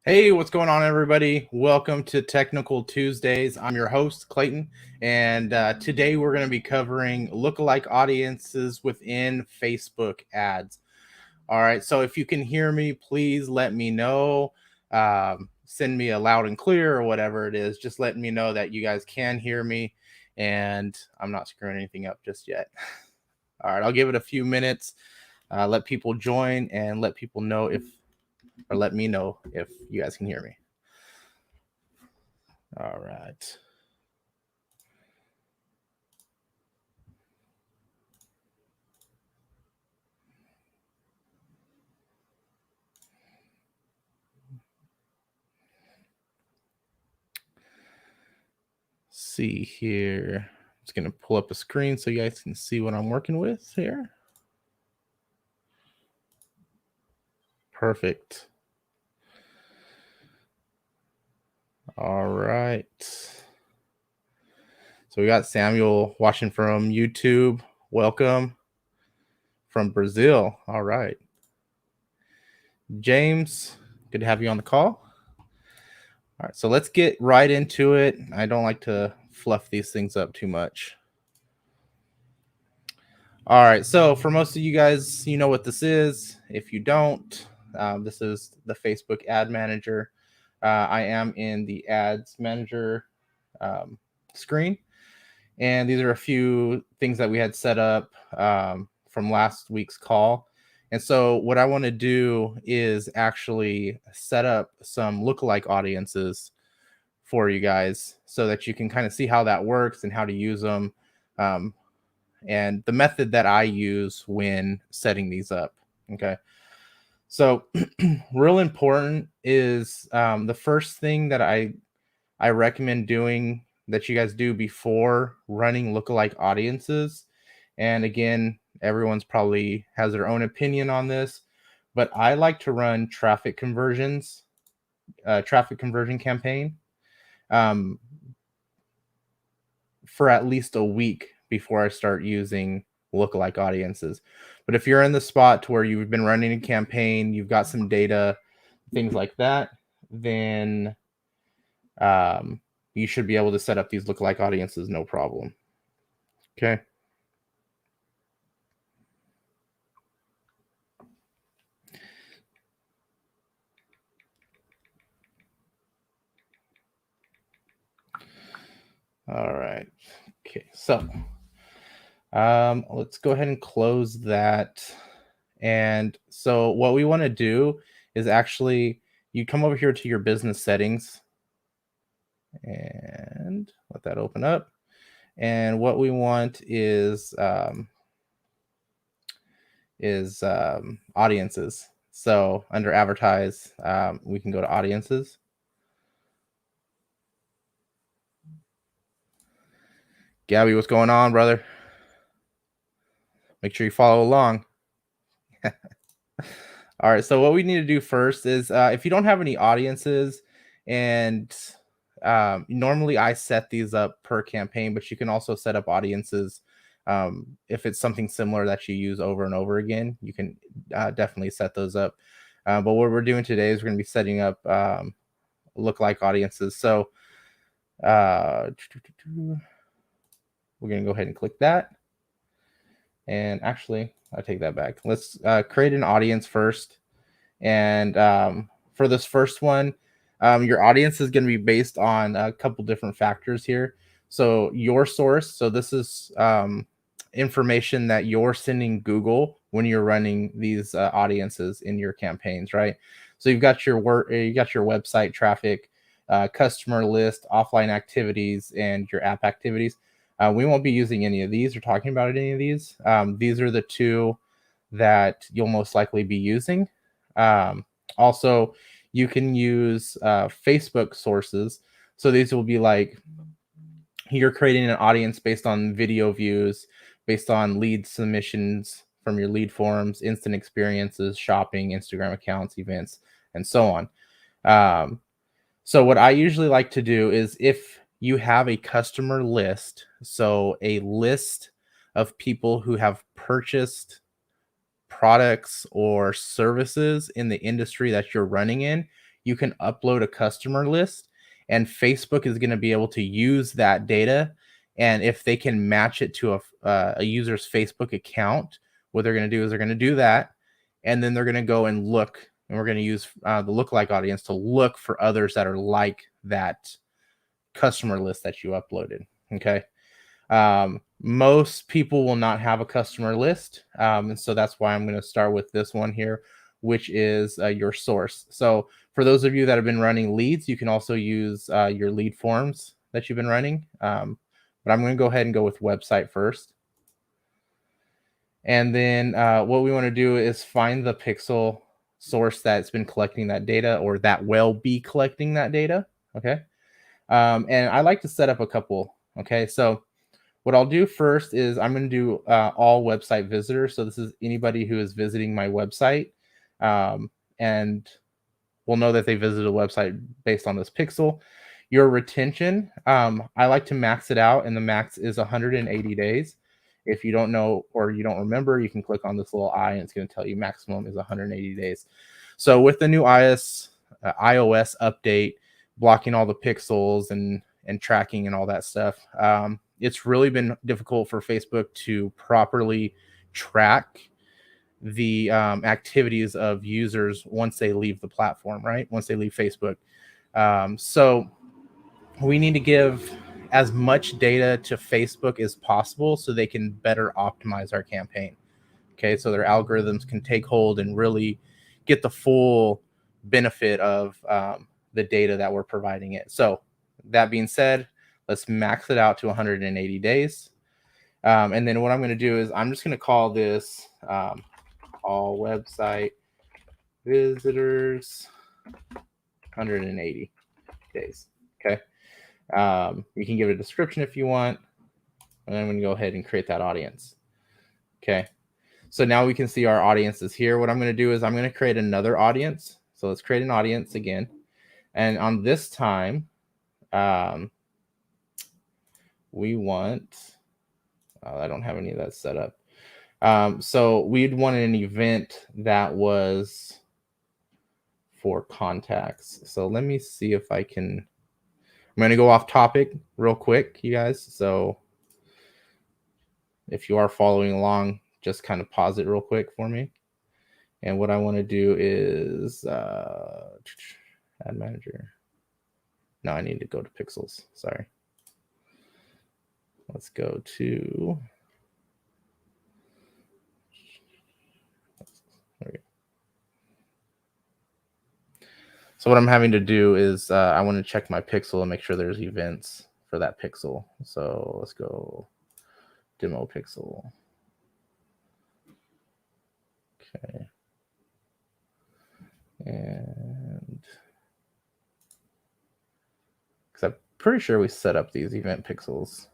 Hey, what's going on, everybody? Welcome to Technical Tuesdays. I'm your host, Clayton, and today we're going to be covering lookalike audiences within Facebook ads. All right, so if you can hear me, please let me know. Send me a loud and clear or whatever it is. Just let me know that you guys can hear me, and I'm not screwing anything up just yet. All right, I'll give it a few minutes. Let people join and let people know let me know if you guys can hear me. All right. See here. I'm just going to pull up a screen so you guys can see what I'm working with here. Perfect. All right. So we got Samuel watching from YouTube. Welcome. From Brazil. All right. James, good to have you on the call. All right, so let's get right into it. I don't like to fluff these things up too much. All right, so for most of you guys, you know what this is. If you don't, this is the Facebook Ad Manager. I am in the Ads Manager screen, and these are a few things that we had set up from last week's call. And so what I want to do is actually set up some lookalike audiences for you guys so that you can kind of see how that works and how to use them. And the method that I use when setting these up. Okay. So, real important is the first thing that I recommend doing that you guys do before running lookalike audiences. And again, everyone's probably has their own opinion on this, but I like to run traffic conversion campaign um, for at least a week before I start using lookalike audiences. But if you're in the spot to where you've been running a campaign, you've got some data, things like that, then you should be able to set up these lookalike audiences no problem. Okay. All right. Okay. So let's go ahead and close that. And so what we want to do is actually you come over here to your business settings and let that open up. And what we want is audiences. So under advertise, we can go to audiences. Gabby, what's going on, brother? Make sure you follow along. All right. So what we need to do first is if you don't have any audiences, and normally I set these up per campaign, but you can also set up audiences if it's something similar that you use over and over again. You can definitely set those up. But what we're doing today is we're going to be setting up lookalike audiences. So we're going to go ahead and click that. And actually, I take that back. Let's create an audience first. And for this first one, your audience is going to be based on a couple different factors here. So your source. So this is information that you're sending Google when you're running these audiences in your campaigns, right? So you've got your website traffic, customer list, offline activities, and your app activities. We won't be using any of these or talking about any of these. These are the two that you'll most likely be using. Also, you can use Facebook sources. So these will be like you're creating an audience based on video views, based on lead submissions from your lead forms, instant experiences, shopping, Instagram accounts, events, and so on. So what I usually like to do is if you have a customer list, so a list of people who have purchased products or services in the industry that you're running in, you can upload a customer list, and Facebook is going to be able to use that data. And if they can match it to a user's Facebook account, what they're going to do is they're going to do that, and then they're going to go and look, and we're going to use the lookalike audience to look for others that are like that customer list that you uploaded. Okay. Most people will not have a customer list. And so that's why I'm going to start with this one here, which is your source. So for those of you that have been running leads, you can also use your lead forms that you've been running. But I'm going to go ahead and go with website first. And then what we want to do is find the pixel source that's been collecting that data, or that will be collecting that data. Okay. And I like to set up a couple. Okay. So what I'll do first is I'm going to do all website visitors. So this is anybody who is visiting my website, and we'll know that they visited a website based on this pixel. Your retention, I like to max it out, and the max is 180 days. If you don't know or you don't remember, you can click on this little eye, and it's going to tell you maximum is 180 days. So with the new iOS update, blocking all the pixels and tracking and all that stuff, it's really been difficult for Facebook to properly track the activities of users once they leave the platform, right? Once they leave Facebook. So we need to give as much data to Facebook as possible so they can better optimize our campaign. Okay, so their algorithms can take hold and really get the full benefit of the data that we're providing it. So that being said, let's max it out to 180 days. And then what I'm going to do is I'm just going to call this all website visitors 180 days. Okay. You can give it a description if you want. And I'm going to go ahead and create that audience. Okay. So now we can see our audiences here. What I'm going to do is I'm going to create another audience. So let's create an audience again. And on this time, we want, I don't have any of that set up. So we'd want an event that was for contacts. So let me see if I can, I'm going to go off topic real quick, you guys. So if you are following along, just kind of pause it real quick for me. And what I want to do is add manager. No, I need to go to pixels. Sorry. Let's go to, there we go. So what I'm having to do is I want to check my pixel and make sure there's events for that pixel. So let's go demo pixel. Okay. And because I'm pretty sure we set up these event pixels.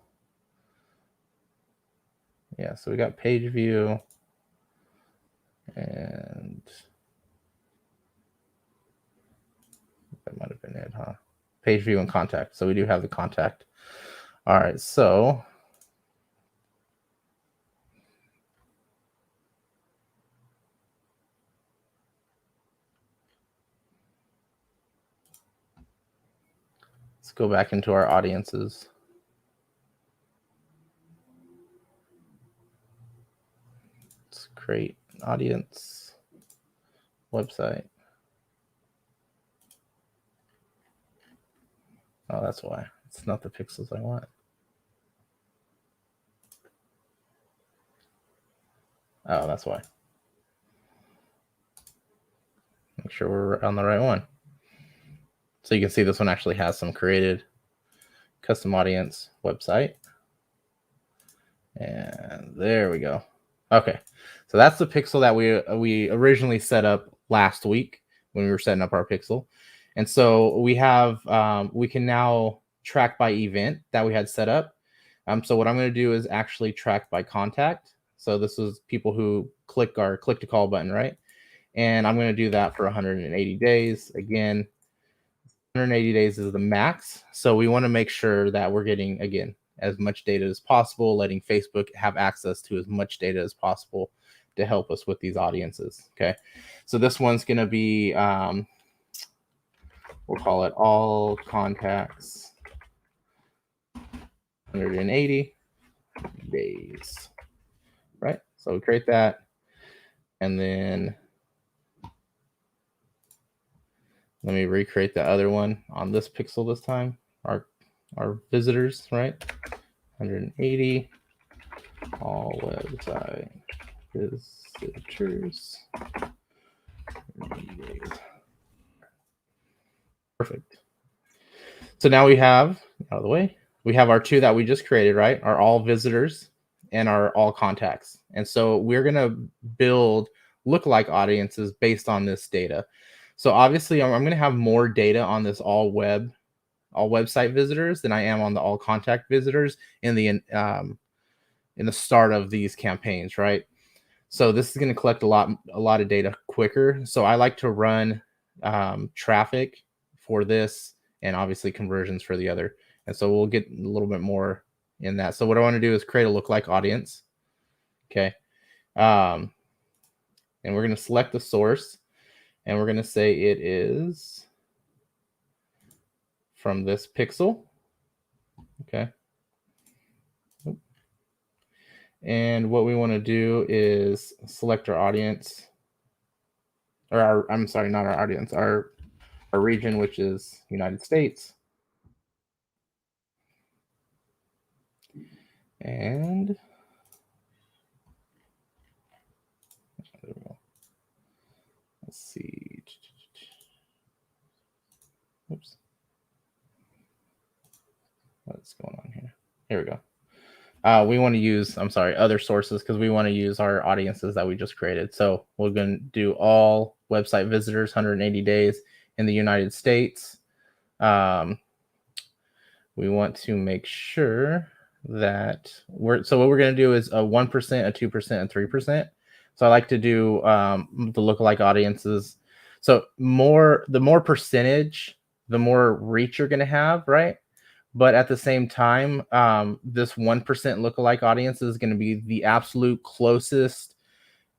Yeah, so we got page view and that might have been it, huh? Page view and contact. So we do have the contact. All right, so let's go back into our audiences. Let's create an audience website. Oh, that's why. It's not the pixels I want. Oh, that's why. Make sure we're on the right one. So you can see this one actually has some created custom audience website. And there we go. Okay, so that's the pixel that we originally set up last week when we were setting up our pixel. And so we have, we can now track by event that we had set up. So what I'm going to do is actually track by contact. So this is people who click our click to call button, right? And I'm going to do that for 180 days. Again, 180 days is the max. So we want to make sure that we're getting, again, as much data as possible, letting Facebook have access to as much data as possible to help us with these audiences. Okay. So this one's going to be, We'll call it all contacts 180 days, right? So we create that, and then let me recreate the other one on this pixel this time. Our visitors, right? 180 all website visitors. Perfect. So now we have, out of the way, we have our two that we just created, right? Our all visitors and our all contacts. And so we're going to build lookalike audiences based on this data. So obviously I'm going to have more data on this all website visitors than I am on the all contact visitors in the start of these campaigns, right? So this is going to collect a lot of data quicker. So I like to run traffic for this and obviously conversions for the other. And so we'll get a little bit more in that. So what I want to do is create a lookalike audience. Okay. And we're going to select the source and we're going to say it is from this pixel. Okay. And what we want to do is select our audience, or I'm sorry, not our audience, our region, which is United States. And there we go. Let's see. Oops. What's going on here? Here we go. We want to use, other sources because we want to use our audiences that we just created. So we're going to do all website visitors, 180 days in the United States. We want to make sure that so what we're going to do is a 1%, a 2%, and 3%. So I like to do the lookalike audiences. So the more percentage, the more reach you're going to have, right? But at the same time, this 1% lookalike audience is going to be the absolute closest.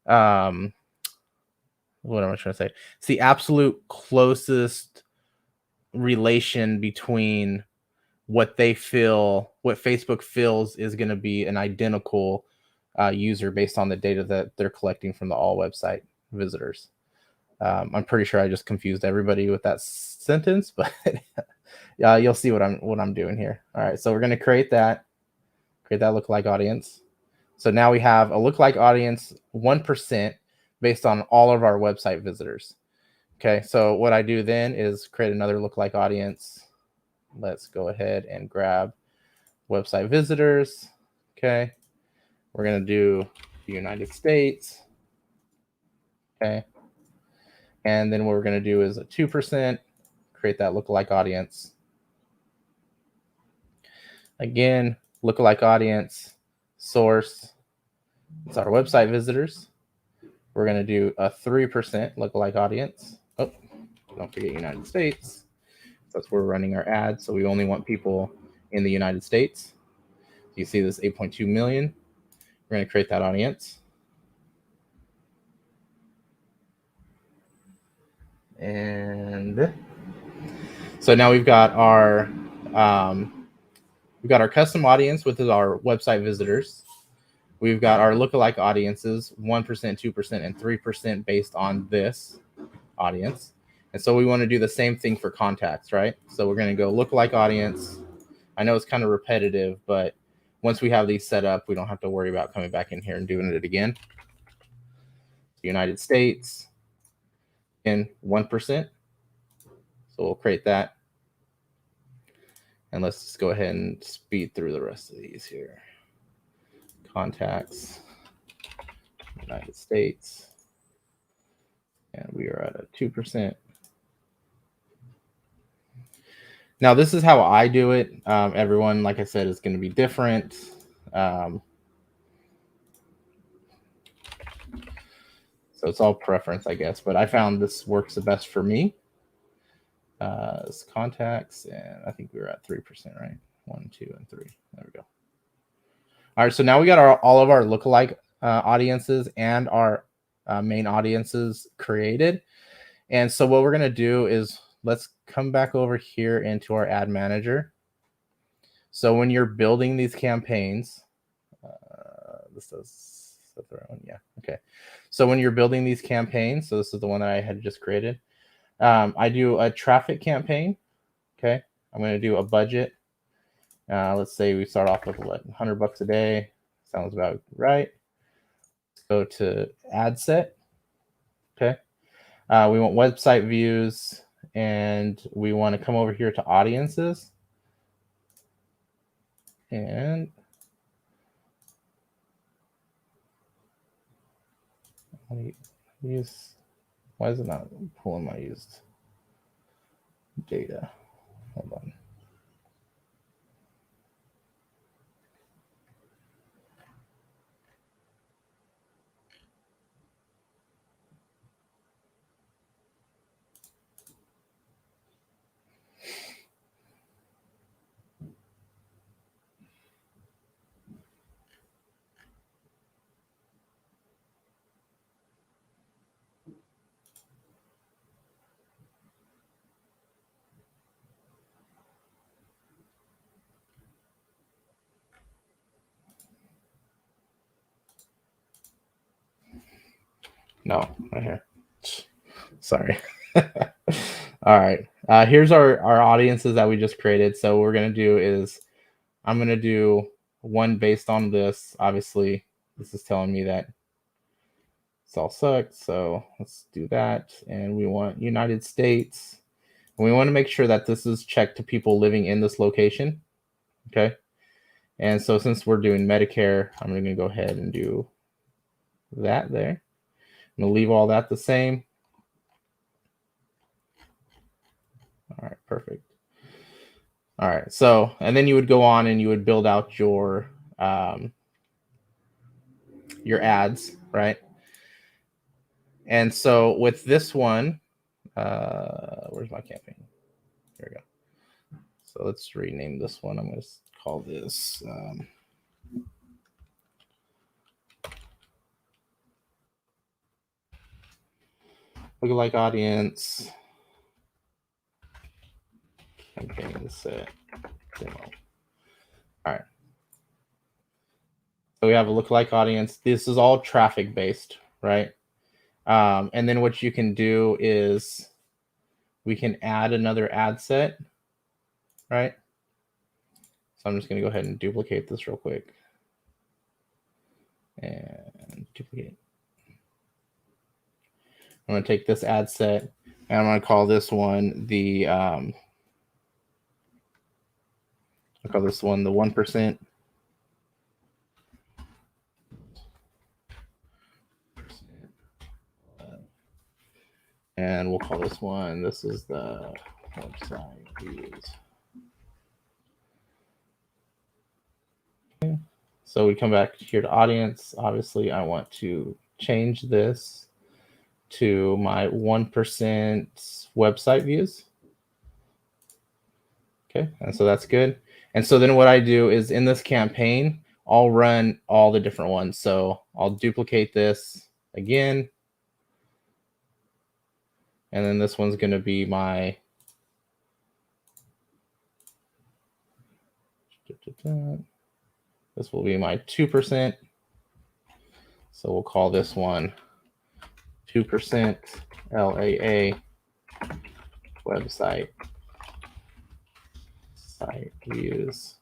What am I trying to say? It's the absolute closest relation between what Facebook feels is going to be an identical user based on the data that they're collecting from the all website visitors. I'm pretty sure I just confused everybody with that sentence, but you'll see what I'm doing here. All right, so we're going to create that lookalike audience. So now we have a lookalike audience 1% based on all of our website visitors. Okay, so what I do then is create another lookalike audience. Let's go ahead and grab website visitors. Okay, we're going to do the United States. Okay, and then what we're going to do is a 2%, create that lookalike audience. Again, lookalike audience, source, it's our website visitors. We're going to do a 3% lookalike audience. Oh, don't forget United States. That's where we're running our ads. So we only want people in the United States. You see this 8.2 million. We're going to create that audience. And so now we've got our custom audience, which is our website visitors. We've got our lookalike audiences, 1%, 2%, and 3% based on this audience. And so we want to do the same thing for contacts, right? So we're going to go lookalike audience. I know it's kind of repetitive, but once we have these set up, we don't have to worry about coming back in here and doing it again. United States in 1%. So we'll create that. And let's just go ahead and speed through the rest of these here. Contacts, United States. And we are at a 2%. Now, this is how I do it. Everyone, like I said, is going to be different. So it's all preference, I guess. But I found this works the best for me. It's contacts, and I think we were at 3%, right? 1, 2, and 3. There we go. All right, so now we got all of our lookalike audiences and our main audiences created. And so what we're going to do is let's come back over here into our ad manager. So when you're building these campaigns, this does set the right one. Yeah. Okay. So when you're building these campaigns, so this is the one that I had just created. I do a traffic campaign. Okay. I'm going to do a budget. Let's say we start off with what, $100 a day. Sounds about right. Let's go to ad set. Okay. We want website views, and we want to come over here to audiences. And use, why is it not pulling my used data? Hold on. No, right here. Sorry. All right. Here's our audiences that we just created. So what we're going to do is I'm going to do one based on this. Obviously, this is telling me that this all sucks. So let's do that. And we want United States. And we want to make sure that this is checked to people living in this location. Okay. And so since we're doing Medicare, I'm going to go ahead and do that there. I'm going to leave all that the same. All right, perfect. All right, so, and then you would go on and you would build out your ads, right? And so with this one, where's my campaign? Here we go. So let's rename this one. I'm going to call this Lookalike audience campaign set demo. All right. So we have a lookalike audience. This is all traffic based, right? And then what you can do is we can add another ad set, right? So I'm just going to go ahead and duplicate this real quick. And duplicate. I'm going to take this ad set and I'm going to call this one the I'll call this one the 1%. And we'll call this one, this is the website views. Okay. So we come back here to audience. Obviously, I want to change this to my 1% website views. Okay, and so that's good. And so then what I do is in this campaign, I'll run all the different ones. So I'll duplicate this again. And then this one's going to be my this will be my 2%. So we'll call this one 2% LAA website site views.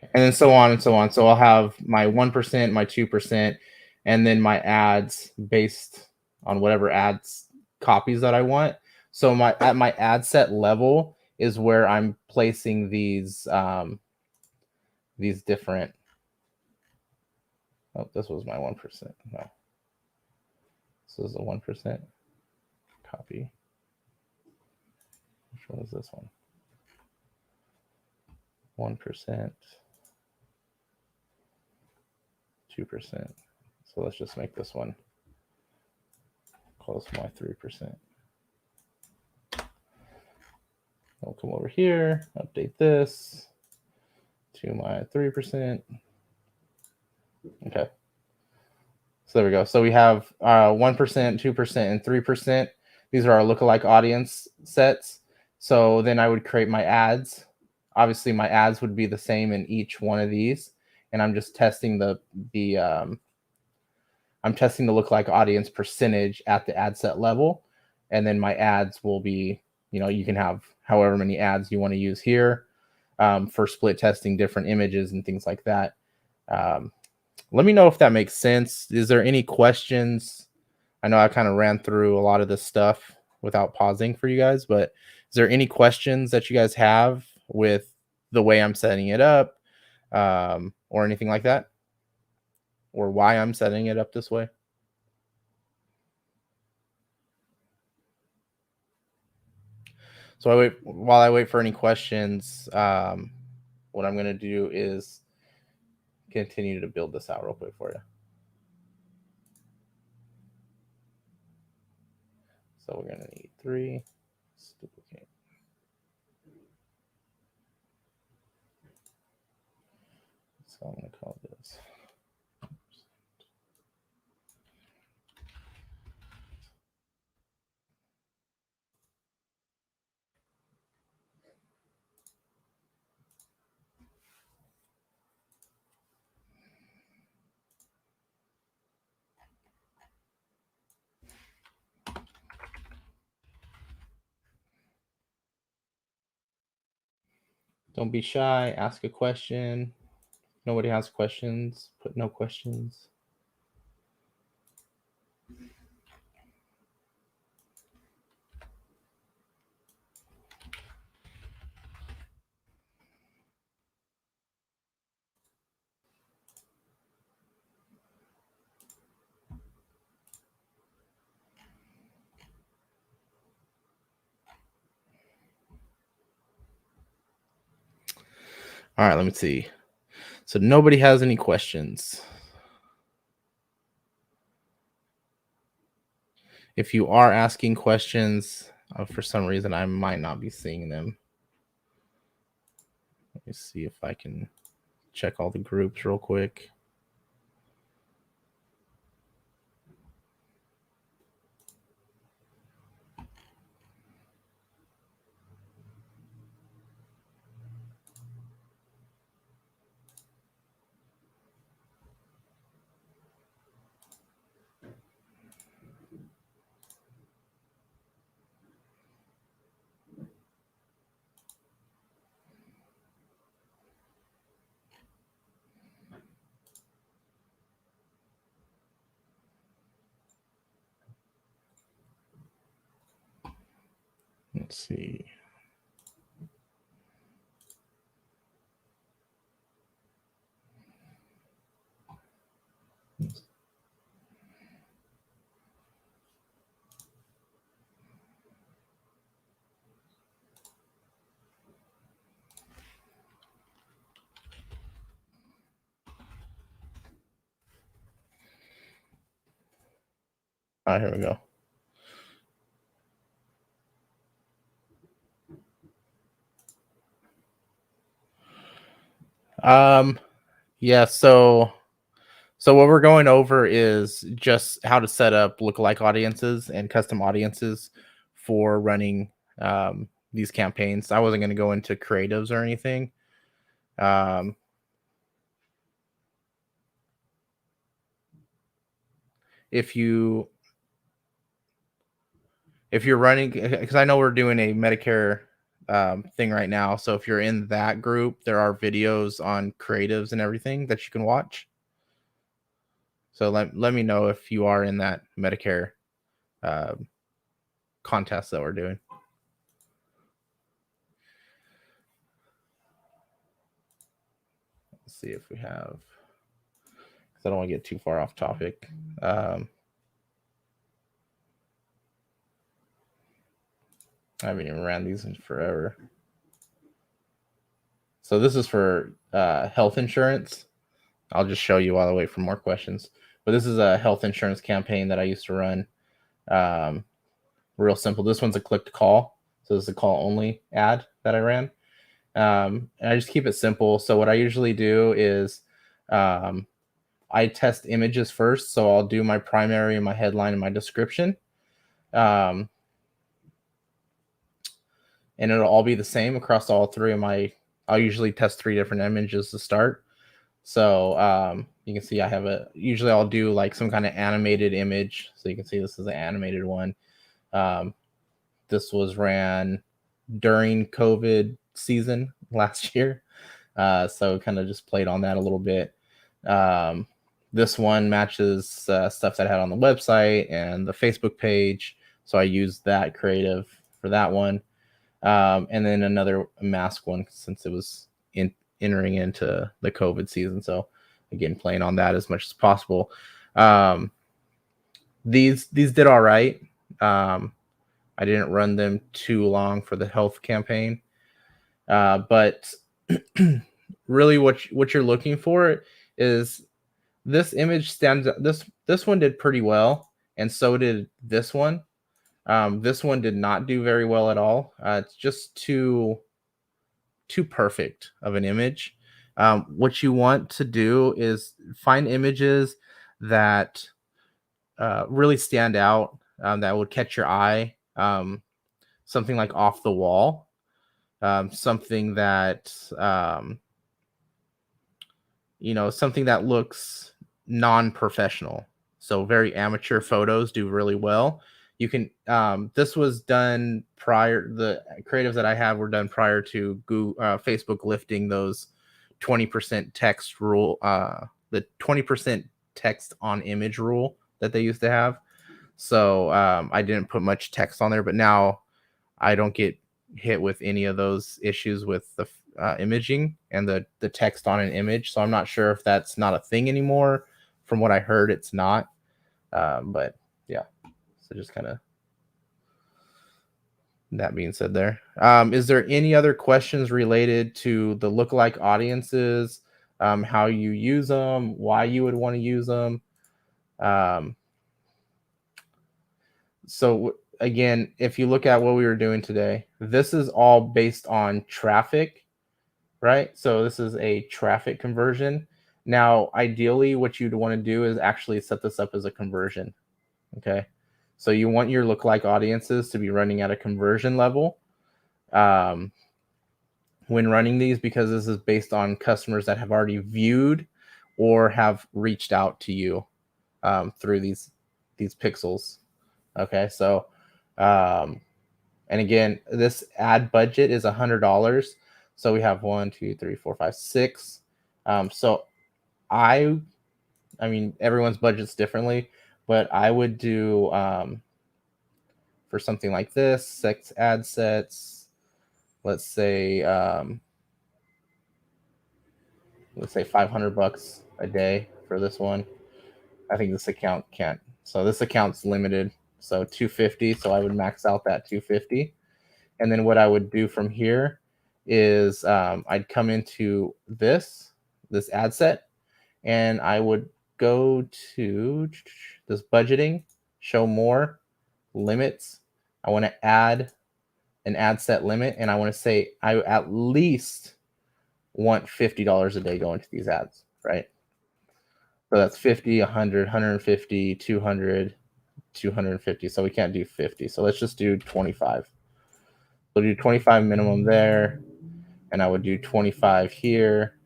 And then so on and so on. So I'll have my 1%, my 2%, and then my ads based on whatever ads copies that I want. So at my ad set level is where I'm placing these different. Oh, this was my 1%. No, this is a 1% copy. Which one is this one? 1%, 2%. So let's just make this one. Close my 3%. I'll come over here, update this to my 3%. Okay. So there we go. So we have 1%, 2%, and 3%. These are our lookalike audience sets. So then I would create my ads. Obviously, my ads would be the same in each one of these, and I'm just testing the I'm testing the lookalike audience percentage at the ad set level, and then my ads will be, you can have however many ads you want to use here for split testing different images and things like that. Let me know if that makes sense. Is there any questions? I know I kind of ran through a lot of this stuff without pausing for you guys, but is there any questions that you guys have with the way I'm setting it up, or anything like that, or why I'm setting it up this way? So while I wait for any questions, what I'm going to do is continue to build this out real quick for you. So we're going to need 3. Let's duplicate. So I'm going to call this. Don't be shy. Ask a question. Nobody has questions. Put no questions. All right, let me see. So nobody has any questions. If you are asking questions, for some reason I might not be seeing them. Let me see if I can check all the groups real quick. Let's see. All right, here we go. Yeah, so what we're going over is just how to set up lookalike audiences and custom audiences for running these campaigns. I wasn't going to go into creatives or anything. If you're running, because I know we're doing a Medicare thing right now, so if you're in that group, there are videos on creatives and everything that you can watch. So let me know if you are in that Medicare contest that we're doing. Let's see if we have, because I don't want to get too far off topic. I haven't even ran these in forever. So this is for health insurance. I'll just show you while I wait for more questions. But this is a health insurance campaign that I used to run. Real simple. This one's a click to call. So this is a call only ad that I ran. And I just keep it simple. So what I usually do is I test images first. So I'll do my primary, my headline, and my description. and it'll all be the same across all three of my. I'll usually test 3 different images to start. So you can see I have usually I'll do like some kind of animated image. So you can see this is an animated one. This was ran during COVID season last year. So kind of just played on that a little bit. This one matches stuff that I had on the website and the Facebook page. So I used that creative for that one. And then another mask one since it was entering into the COVID season. So again, playing on that as much as possible. These did all right. I didn't run them too long for the health campaign, but really, what you're looking for is this image stands. This one did pretty well, and so did this one. This one did not do very well at all. It's just too perfect of an image. What you want to do is find images that really stand out, that would catch your eye. Something like off the wall, something that something that looks non-professional. So very amateur photos do really well. You can this was done prior, the creatives that I have were done prior to Google, Facebook lifting those 20% text rule, the 20% text on image rule that they used to have. So I didn't put much text on there, but now I don't get hit with any of those issues with the imaging and the text on an image. So I'm not sure if that's not a thing anymore. From what I heard, it's not. But yeah, so just kind of that being said there. Is there any other questions related to the lookalike audiences, how you use them, why you would want to use them? So again, if you look at what we were doing today, this is all based on traffic, right? So this is a traffic conversion. Now, ideally, what you'd want to do is actually set this up as a conversion. Okay. So you want your lookalike audiences to be running at a conversion level when running these, because this is based on customers that have already viewed or have reached out to you through these pixels. Okay. So, and again, this ad budget is $100. So we have 1, 2, 3, 4, 5, 6. So I mean, everyone's budget's differently, but I would do for something like this, 6 ad sets. Let's say $500 a day for this one. I think this account can't. So this account's limited. So 250. So I would max out that 250. And then what I would do from here is I'd come into this ad set, and I would go to this budgeting, show more, limits. I want to add an ad set limit, and I want to say I at least want $50 a day going to these ads, right? So that's 50, 100, 150, 200, 250. So we can't do 50. So let's just do 25. So do 25 minimum there, and I would do 25 here,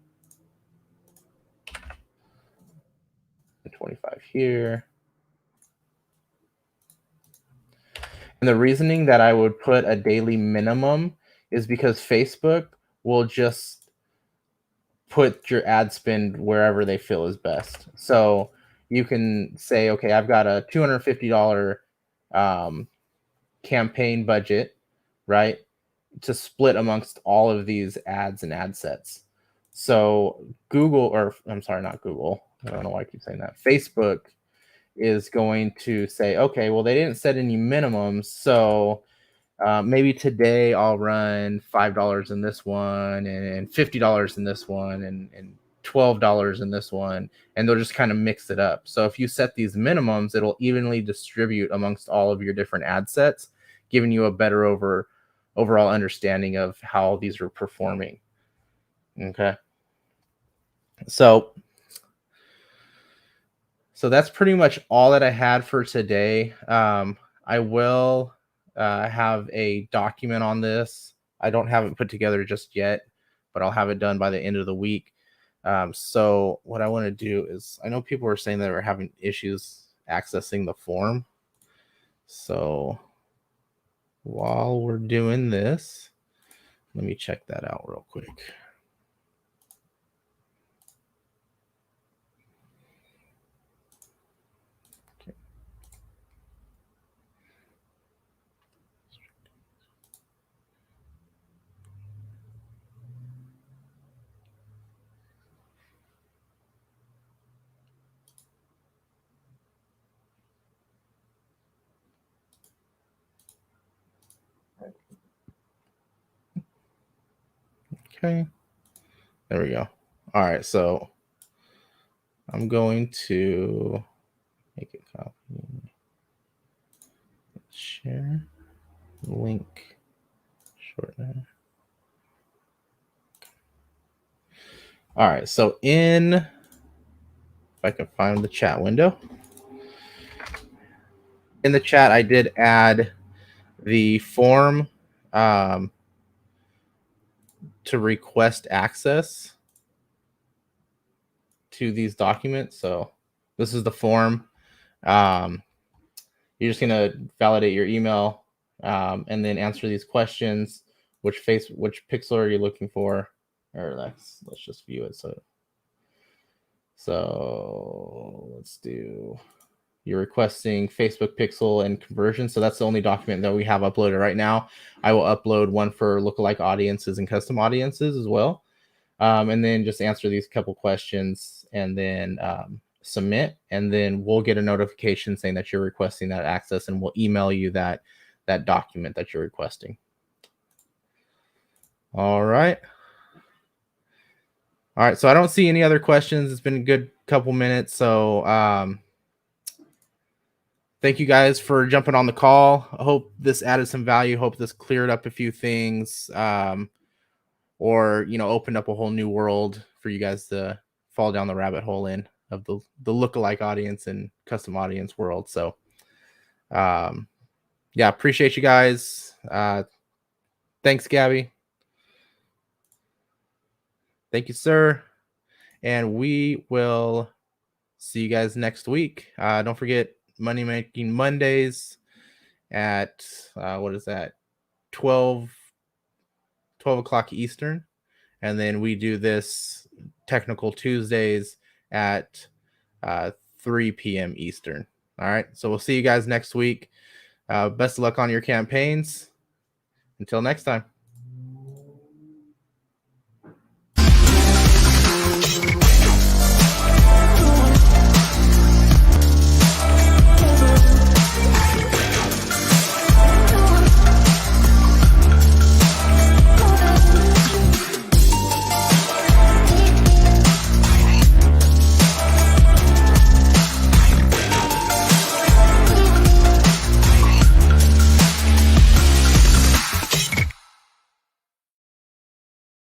and 25 here. And the reasoning that I would put a daily minimum is because Facebook will just put your ad spend wherever they feel is best. So you can say, okay, I've got a $250 campaign budget, right, to split amongst all of these ads and ad sets. So Google, or I'm sorry, not Google. I don't know why I keep saying that. Facebook is going to say, okay, well, they didn't set any minimums, so maybe today I'll run $5 in this one, and $50 in this one, and $12 in this one, and they'll just kind of mix it up. So if you set these minimums, it'll evenly distribute amongst all of your different ad sets, giving you a better overall understanding of how these are performing. Okay. So that's pretty much all that I had for today. I will have a document on this I don't have it put together just yet, but I'll have it done by the end of the week. So what I want to do is, I know people are saying that we're having issues accessing the form. So while we're doing this, let me check that out real quick. Okay, there we go. All right, so I'm going to make a copy, share, link, shorten. All right, so if I can find the chat window. In the chat, I did add the form to request access to these documents. So this is the form. You're just gonna validate your email and then answer these questions. Which pixel are you looking for? Or let's just view it. So let's do. You're requesting Facebook pixel and conversion. So that's the only document that we have uploaded right now. I will upload one for lookalike audiences and custom audiences as well. And then just answer these couple questions and then submit. And then we'll get a notification saying that you're requesting that access, and we'll email you that document that you're requesting. All right. All right. So I don't see any other questions. It's been a good couple minutes. So thank you guys for jumping on the call. I hope this added some value. Hope this cleared up a few things, or opened up a whole new world for you guys to fall down the rabbit hole in of the lookalike audience and custom audience world. So, yeah, appreciate you guys. Thanks, Gabby. Thank you, sir. And we will see you guys next week. Don't forget Money Making Mondays at what is that? 12 o'clock Eastern. And then we do this Technical Tuesdays at 3 p.m. Eastern. All right. So we'll see you guys next week. Best of luck on your campaigns. Until next time.